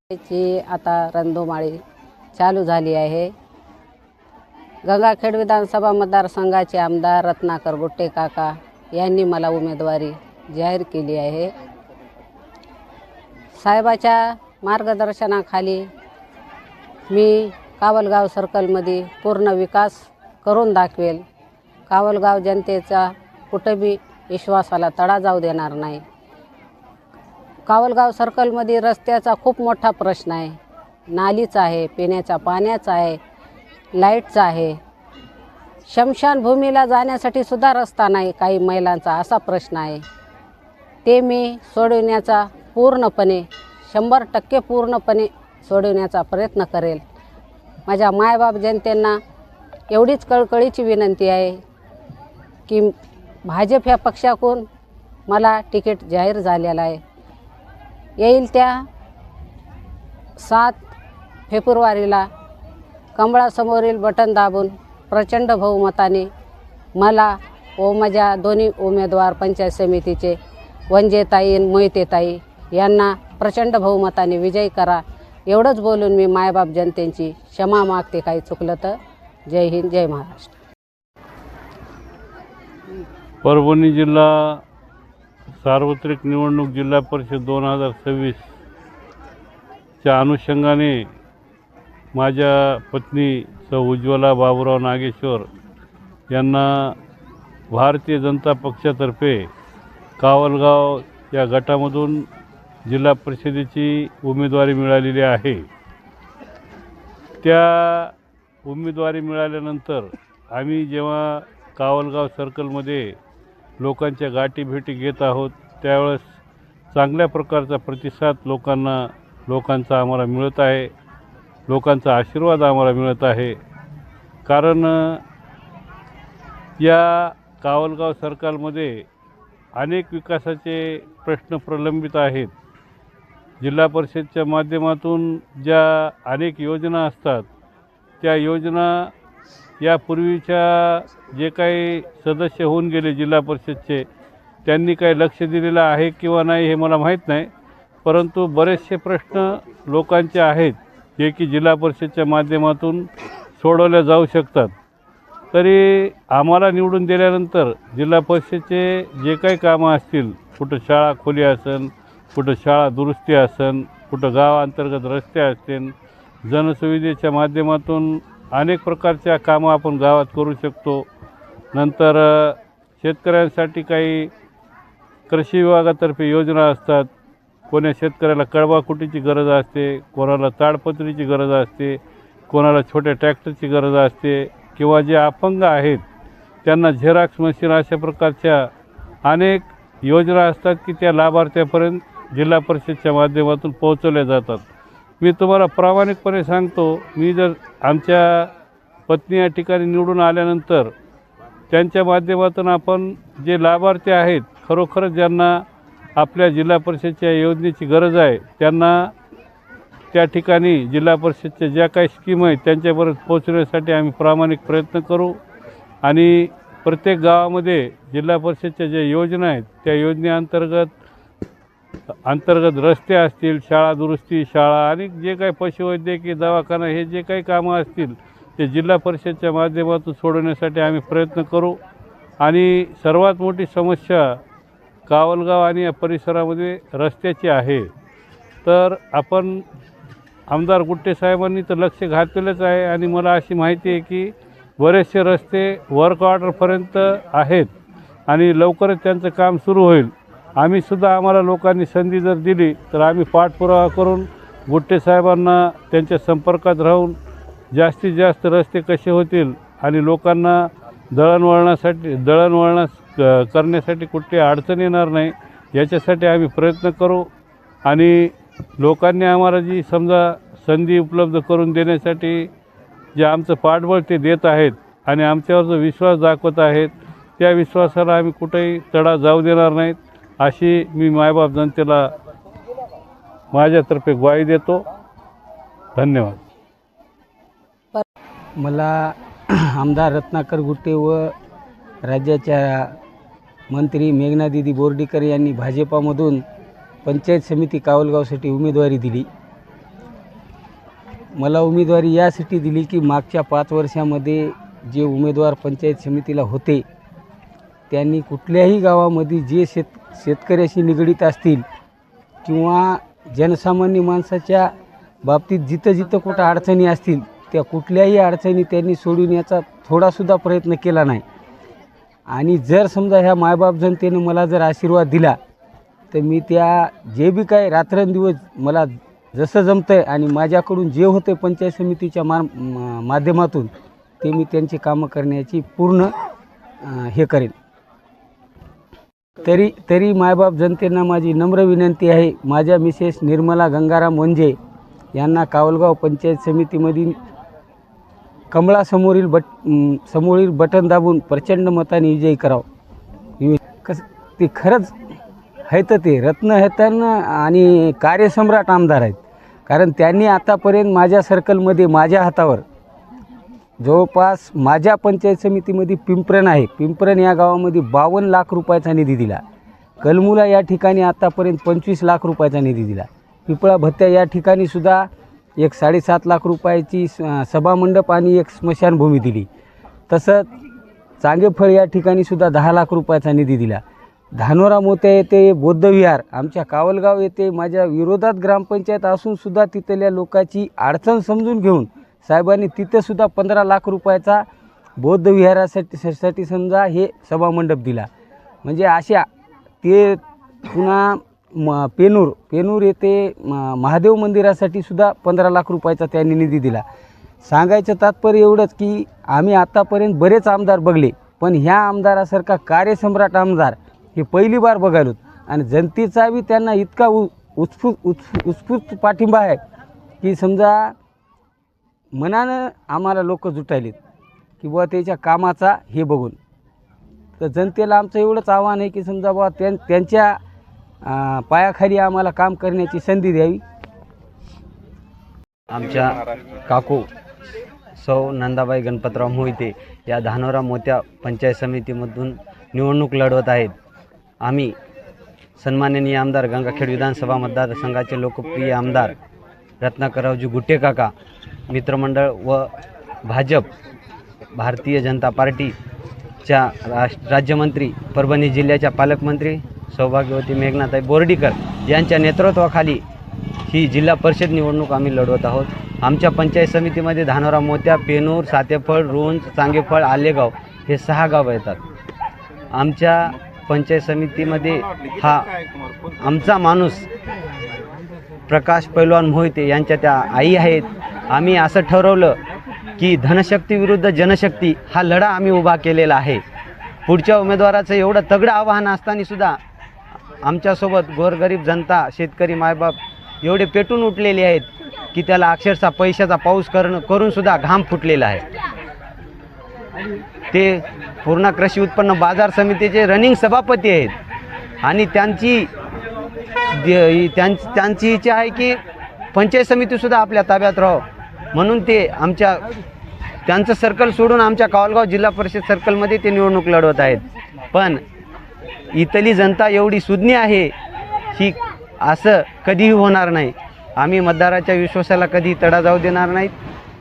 ची आता रणधुमाळी चालू झाली आहे। गंगाखेड विधानसभा मतदारसंघाचे आमदार रत्नाकर गुट्टे काका यांनी मला उमेदवारी जाहीर केली आहे। साहेबाच्या मार्गदर्शनाखाली मी कावलगाव सर्कलमध्ये पूर्ण विकास करून दाखवेल। कावलगाव जनतेचा कुठेही विश्वासाला तडा जाऊ देणार नाही। कावलगाव सर्कलमध्ये रस्त्याचा खूप मोठा प्रश्न आहे, नालीचा आहे, पिण्याच्या पाण्याचा आहे, लाईटचा आहे, शमशानभूमीला जाण्यासाठी सुद्धा रस्ता नाही, काही महिलांचा असा प्रश्न आहे। ते मी सोडवण्याचा पूर्णपणे 100% पूर्णपणे सोडवण्याचा प्रयत्न करेल। माझ्या मायबाप जनतेंना एवढीच कळकळीची विनंती आहे की भाजप या पक्षाकडून मला तिकीट जाहीर झालेलं आहे। येईल त्या 7 फेब्रुवारीला कमळासमोरील बटन दाबून प्रचंड बहुमताने मला व माझ्या दोन्ही उमेदवार पंचायत समितीचे वंजेताई आणि मोहितेताई यांना प्रचंड बहुमताने विजयी करा। एवढंच बोलून मी मायबाप जनतेची क्षमा मागते काही चुकलं तर। जय हिंद, जय महाराष्ट्र। परभणी जिल्हा सार्वत्रिक निवडणूक जिल्हा परिषद 2026 च्या अनुषंगाने माझ्या पत्नी सौ उज्ज्वला बाबूराव नागेश्वर यांना भारतीय जनता पक्षातर्फे कावलगाव या गटामधून जिल्हा परिषदेची उमेदवारी मिळालेली आहे। त्या उमेदवारी मिळाल्यानंतर आम्ही जेव्हा कावलगाव सर्कलमध्ये लोकांच्या गाठीभेटी घेत आहोत त्यावेळेस चांगल्या प्रकारचा प्रतिसाद लोकांचा आम्हाला मिळत आहे, लोकांचा आशीर्वाद आम्हाला मिळत आहे। कारण या कावलगाव सर्कलमध्ये अनेक विकासाचे प्रश्न प्रलंबित आहेत। जिल्हा परिषदच्या माध्यमातून ज्या अनेक योजना असतात त्या योजना यापूर्वीच्या जे काही सदस्य होऊन गेले जिल्हा परिषदचे त्यांनी काही लक्ष दिलेलं आहे किंवा नाही हे मला माहीत नाही, परंतु बरेचसे प्रश्न लोकांचे आहेत जे की जिल्हा परिषदच्या माध्यमातून सोडवल्या जाऊ शकतात। तरी आम्हाला निवडून दिल्यानंतर जिल्हा परिषदचे जे काही कामं असतील, कुठं शाळा खोली असेल, कुठं शाळा दुरुस्ती असेल, कुठं गावांतर्गत रस्ते असतील, जनसुविधेच्या माध्यमातून अनेक प्रकारच्या कामं आपण गावात करू शकतो। नंतर शेतकऱ्यांसाठी काही कृषी विभागातर्फे योजना असतात। कोण्या शेतकऱ्याला कळवाकुटीची गरज असते, कोणाला ताडपत्रीची गरज असते, कोणाला छोट्या ट्रॅक्टरची गरज असते, किंवा जे अपंग आहेत त्यांना झेरॉक्स मशीन अशा प्रकारच्या अनेक योजना असतात की त्या लाभार्थ्यापर्यंत जिल्हा परिषदच्या माध्यमातून पोहोचवल्या जातात। मी तुम्हाला प्रामाणिकपणे सांगतो, मी जर आमच्या पत्नी या ठिकाणी निवडून आल्यानंतर त्यांच्या माध्यमातून आपण जे लाभार्थी आहेत खरोखरच ज्यांना आपल्या जिल्हा परिषदच्या योजनेची गरज आहे त्यांना त्या ठिकाणी जिल्हा परिषदच्या ज्या काही स्कीम आहेत त्यांच्यापर्यंत पोहोचण्यासाठी आम्ही प्रामाणिक प्रयत्न करू। आणि प्रत्येक गावामध्ये जिल्हा परिषदच्या ज्या योजना आहेत त्या योजनेअंतर्गत रस्ते असतील, शाळा दुरुस्ती, शाळा आणि जे काही पशुवैद्यकीय दवाखाना हे जे काही कामं असतील ते जिल्हा परिषदच्या माध्यमातून सोडवण्यासाठी आम्ही प्रयत्न करू। आणि सर्वात मोठी समस्या कावलगाव आणि या परिसरामध्ये रस्त्याची आहे। तर आपण आमदार गुट्टे साहेबांनी तर लक्ष घातलेलंच आहे आणि मला अशी माहिती आहे की बरेचसे रस्ते वर्क ऑर्डरपर्यंत आहेत आणि लवकरच त्यांचं काम सुरू होईल। आम्हाला लोकांनी संधी जर दिली तर आम्ही पाठपुरावा करून गुट्टे साहेबांना त्यांच्या संपर्कात राहून जास्तीत जास्त रस्ते कसे होतील आणि लोकांना दळणवळण करण्यासाठी कुठली अडचण येणार नाही याच्यासाठी आम्ही प्रयत्न करू। आणि लोकांनी आम्हाला जी समजा संधी उपलब्ध करून देण्यासाठी जे आमचं पाठबळ ते देत आहेत आणि आमच्यावर जो विश्वास दाखवत आहेत त्या विश्वासाला आम्ही कुठेही तडा जाऊ देणार नाहीत अशी मी मायबाप जनतेला माझ्यातर्फे ग्वाही देतो। धन्यवाद। मला आमदार रत्नाकर गुट्टे व राज्याच्या मंत्री मेघनादिदी बोर्डीकर यांनी भाजपामधून पंचायत समिती कावलगावसाठी उमेदवारी दिली। मला उमेदवारी यासाठी दिली की मागच्या 5 वर्षामध्ये जे उमेदवार पंचायत समितीला होते त्यांनी कुठल्याही गावामध्ये जे शेतकऱ्याशी निगडीत असतील किंवा जनसामान्य माणसाच्या बाबतीत जिथं जिथं कुठं अडचणी असतील त्या कुठल्याही अडचणी त्यांनी सोडविण्याचा थोडासुद्धा प्रयत्न केला नाही. आणि जर समजा ह्या मायबाप जनतेनं मला जर आशीर्वाद दिला तर मी त्या जे बी काय रात्रंदिवस मला जसं जमतं आहे आणि माझ्याकडून जे होते पंचायत समितीच्या माध्यमातून ते मी त्यांची कामं करण्याची पूर्ण हे करेन. तरी मायबाप जनतेंना माझी नम्र विनंती आहे, माझ्या मिसेस निर्मला गंगाराम वंजे यांना कावलगाव पंचायत समितीमधील समोरील बटन दाबून प्रचंड मताने विजयी करावं. ते खरंच आहे तर ते रत्न आहेत आणि कार्यसम्राट आमदार आहेत. कारण त्यांनी आतापर्यंत माझ्या सर्कलमध्ये माझ्या हातावर जवळपास माझ्या पंचायत समितीमध्ये पिंपरण आहे, पिंपरण या गावामध्ये 52 लाख रुपयाचा निधी दिला. कलमुला या ठिकाणी आतापर्यंत 25 लाख रुपयाचा निधी दिला. पिपळा भत्त्या या ठिकाणी सुद्धा एक 7.5 लाख रुपयाची सभामंडप आणि एक स्मशानभूमी दिली. तसंच चांगेफळ या ठिकाणी सुद्धा 10 लाख रुपयाचा निधी दिला. धानोरा मोत्या येथे बौद्धविहार आमच्या कावलगाव येथे माझ्या विरोधात ग्रामपंचायत असूनसुद्धा तिथल्या लोकांची अडचण समजून घेऊन साहेबांनी तिथंसुद्धा 15 लाख रुपयाचा बौद्धविहारासाठी समजा हे सभामंडप दिला. म्हणजे अशा ते पुन्हा पेनूर येथे महादेव मंदिरासाठी सुद्धा 15 लाख रुपयाचा त्यांनी निधी दिला. सांगायचं तात्पर्य एवढंच की आम्ही आतापर्यंत बरेच आमदार बघले पण ह्या आमदारासारखा कार्यसम्राट आमदार हे पहिली बार बघायलो. आणि जनतेचा बी त्यांना इतका उत्स्फूर्त पाठिंबा आहे की समजा मनानं आम्हाला लोक जुटायलेत की बुवा त्याच्या कामाचा हे बघून. तर जनतेला आमचं एवढंच आव्हान आहे की समजा बुवा त्यांच्या पायाखाली आम्हाला काम करण्याची संधी द्यावी. आमच्या काकू सौ नंदाबाई गणपतराव मोहिते या धानोरा मोत्या पंचायत समितीमधून निवडणूक लढवत आहेत. आम्ही सन्माननीय आमदार गंगाखेड विधानसभा मतदारसंघाचे लोकप्रिय आमदार रत्नाकररावजी गुट्टे काका मित्रमंडळ व भाजप भारतीय जनता पार्टीच्या राज्यमंत्री परभणी जिल्ह्याच्या पालकमंत्री सौभाग्यवती मेघनाताई बोर्डीकर यांच्या नेतृत्वाखाली ही जिल्हा परिषद निवडणूक आम्ही लढवत आहोत. आमच्या पंचायत समितीमध्ये धानोरा मोत्या, पेनूर, सातेफळ, रुंज, चांगेफळ, आलेगाव हे 6 गावं येतात. आमच्या पंचायत समितीमध्ये हा आमचा माणूस प्रकाश पैलवान मोहिते यांच्या त्या आई आहेत. आम्ही असं ठरवलं की धनशक्ती विरुद्ध जनशक्ती हा लढा आम्ही उभा केलेला आहे. पुढच्या उमेदवाराचं एवढं तगडं आव्हान असतानासुद्धा आमच्यासोबत गोरगरीब जनता, शेतकरी मायबाप एवढे पेटून उठलेले आहेत की त्याला अक्षरशः पैशाचा पाऊस करूनसुद्धा घाम फुटलेला आहे. ते पूर्ण कृषी उत्पन्न बाजार समितीचे रनिंग सभापती आहेत आणि त्यांची इच्छा आहे की पंचायत समितीसुद्धा आपल्या ताब्यात राहो म्हणून ते त्यांचं सर्कल सोडून आमच्या कावलगाव जिल्हा परिषद सर्कलमध्ये ते निवडणूक लढवत आहेत. पण इथली जनता एवढी सुज्ञ आहे की असं कधीही होणार नाही. आम्ही मतदाराच्या विश्वासाला कधी तडा जाऊ देणार नाहीत.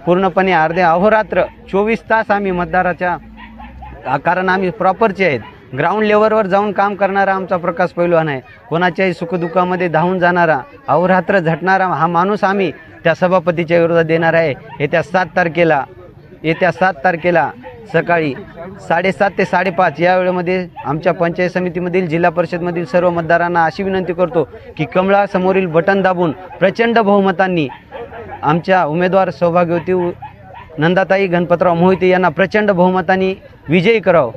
पूर्णपणे अर्धे अहोरात्र 24 तास आम्ही मतदाराच्या, कारण आम्ही प्रॉपरचे आहेत, ग्राउंड लेवलवर जाऊन काम करणारा आमचा प्रकाश पैलवान आहे. कोणाच्याही सुखदुःखामध्ये धावून जाणारा, अहोरात्र झटणारा हा माणूस आम्ही त्या सभापतीच्या विरोधात देणार आहे. येत्या 7 तारखेला सकाळी 7:30 ते 5:30 या वेळेमध्ये आमच्या पंचायत समितीमधील, जिल्हा परिषदमधील सर्व मतदारांना अशी विनंती करतो की कमळासमोरील बटन दाबून प्रचंड बहुमतांनी आमच्या उमेदवार सौभाग्यवती नंदाताई गणपतराव मोहिते यांना प्रचंड बहुमतांनी विजयी करावं.